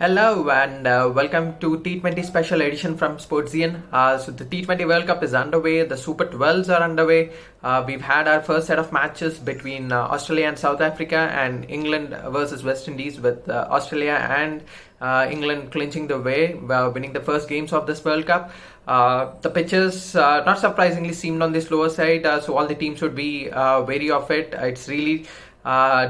Hello and welcome to T20 special edition from Sportzian. So the T20 World Cup is underway. The Super 12s are underway. We've had our first set of matches between Australia and South Africa, and England versus West Indies, with Australia and England clinching the way, winning the first games of this World Cup. The pitches, not surprisingly, seemed on the slower side, so all the teams would be wary of it. It's really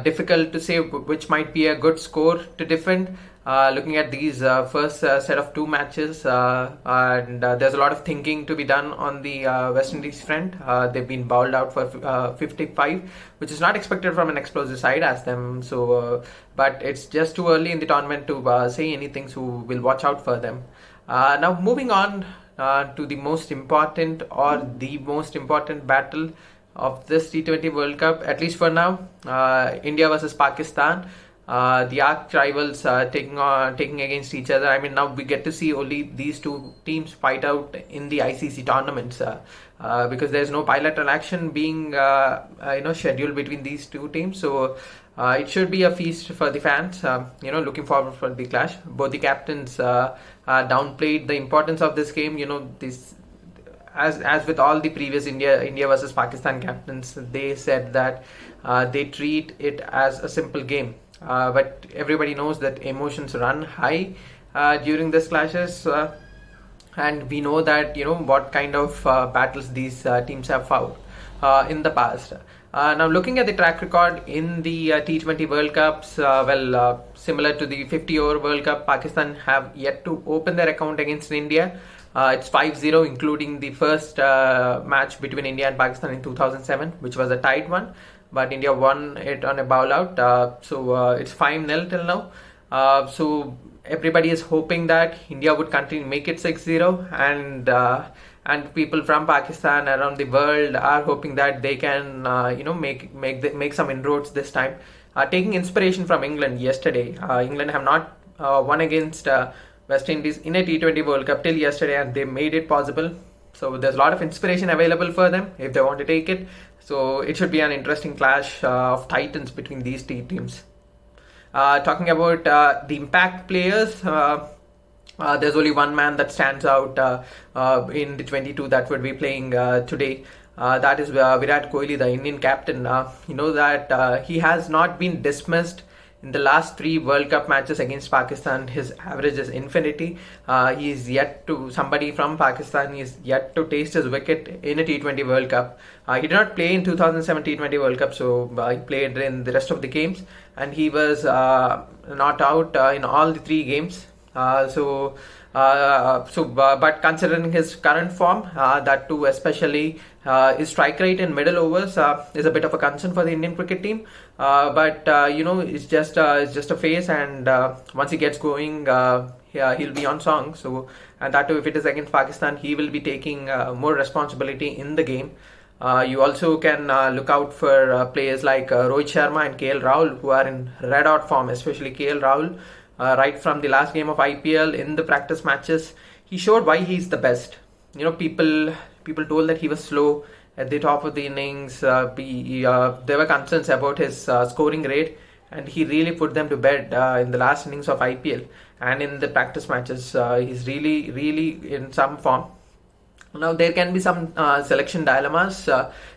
difficult to say which might be a good score to defend. Looking at these first set of two matches, and there's a lot of thinking to be done on the West Indies front. They've been bowled out for 55, which is not expected from an explosive side as them. But it's just too early in the tournament to say anything, so we'll watch out for them. Now moving on to the most important battle of this T20 World Cup, at least for now, India versus Pakistan. The arch rivals taking against each other. I mean, now we get to see only these two teams fight out in the ICC tournaments because there's no bilateral action being scheduled between these two teams. So it should be a feast for the fans. Looking forward for the clash. Both the captains downplayed the importance of this game. This. As with all the previous India versus Pakistan captains, they said that they treat it as a simple game. But everybody knows that emotions run high during these clashes, and we know that what kind of battles these teams have fought in the past. Now looking at the track record in the T20 World Cups, similar to the 50-over World Cup, Pakistan have yet to open their account against India. It's 5-0, including the first match between India and Pakistan in 2007, which was a tight one, but India won it on a bowl out. So it's 5-0 till now. So everybody is hoping that India would continue make it 6-0, and people from Pakistan around the world are hoping that they can make some inroads this time. Taking inspiration from England yesterday, England have not won against West Indies in a T20 World Cup till yesterday, and they made it possible. So there's a lot of inspiration available for them if they want to take it. So it should be an interesting clash of titans between these two teams. Talking about the impact players, there's only one man that stands out in the 22 that would be playing today. That is Virat Kohli, the Indian captain. That he has not been dismissed in the last 3 World Cup matches against Pakistan. His average is infinity. Somebody from Pakistan is yet to taste his wicket in a T20 World Cup. He did not play in 2007 T20 World Cup, so he played in the rest of the games, and he was not out in all the 3 games. But considering his current form, that too especially his strike rate in middle overs is a bit of a concern for the Indian cricket team. It's just a phase, and once he gets going, he'll be on song. So, and that too, if it is against Pakistan, he will be taking more responsibility in the game. You also can look out for players like Rohit Sharma and KL Rahul, who are in red hot form, especially KL Rahul. Right from the last game of IPL in the practice matches, he showed why he's the best. People told that he was slow at the top of the innings. There were concerns about his scoring rate, and he really put them to bed in the last innings of IPL and in the practice matches. He's really in some form. Now there can be some selection dilemmas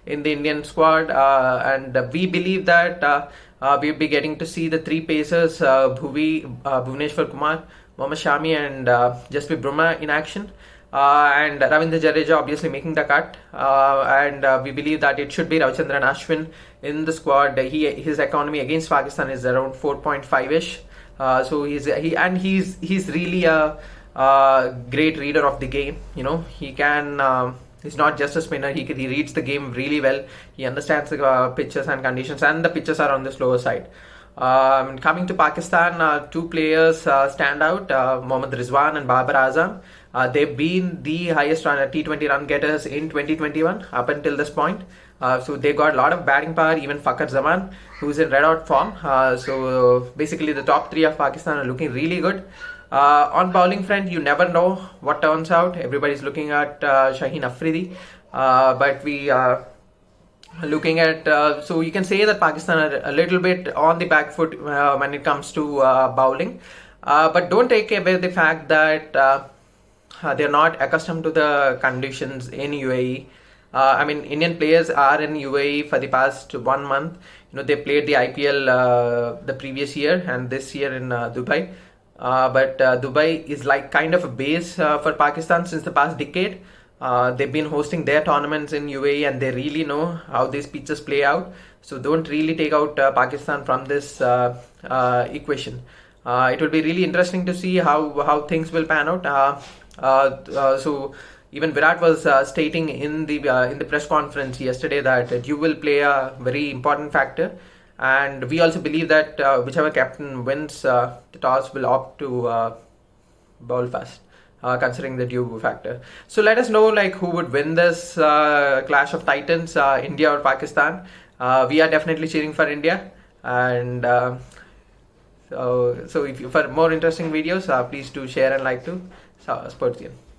in the Indian squad, and we believe that we'll be getting to see the 3 pacers, Bhuvneshwar Kumar, Mohammad Shami, and Jasprit Bumrah in action, and Ravindra Jadeja obviously making the cut, and we believe that it should be Ravichandran Ashwin in the squad. His economy against Pakistan is around 4.5ish, so he's really a great reader of the game. He can. He's not just a spinner. He reads the game really well. He understands the pitches and conditions, and the pitches are on the slower side. Coming to Pakistan, 2 players stand out: Mohammad Rizwan and Babar Azam. They've been the highest T20 run getters in 2021 up until this point. So they got a lot of batting power. Even Fakhar Zaman, who's in red hot form. So basically, the top 3 of Pakistan are looking really good. On bowling front, you never know what turns out. Everybody's looking at Shaheen Afridi, but we are looking at, so you can say that Pakistan are a little bit on the back foot when it comes to bowling. But don't take away the fact that they're not accustomed to the conditions in UAE. I mean, Indian players are in UAE for the past 1 month. They played the IPL the previous year and this year in Dubai. But Dubai is like kind of a base for Pakistan since the past decade. They've been hosting their tournaments in UAE and they really know how these pitches play out. So don't really take out Pakistan from this equation. It will be really interesting to see how things will pan out. So even Virat was stating in the press conference yesterday that you will play a very important factor, and we also believe that whichever captain wins the toss will opt to bowl first. Considering the due factor. So let us know like who would win this clash of titans, India or Pakistan. We are definitely cheering for India, and so if you, for more interesting videos, please do share and like to Sportzian.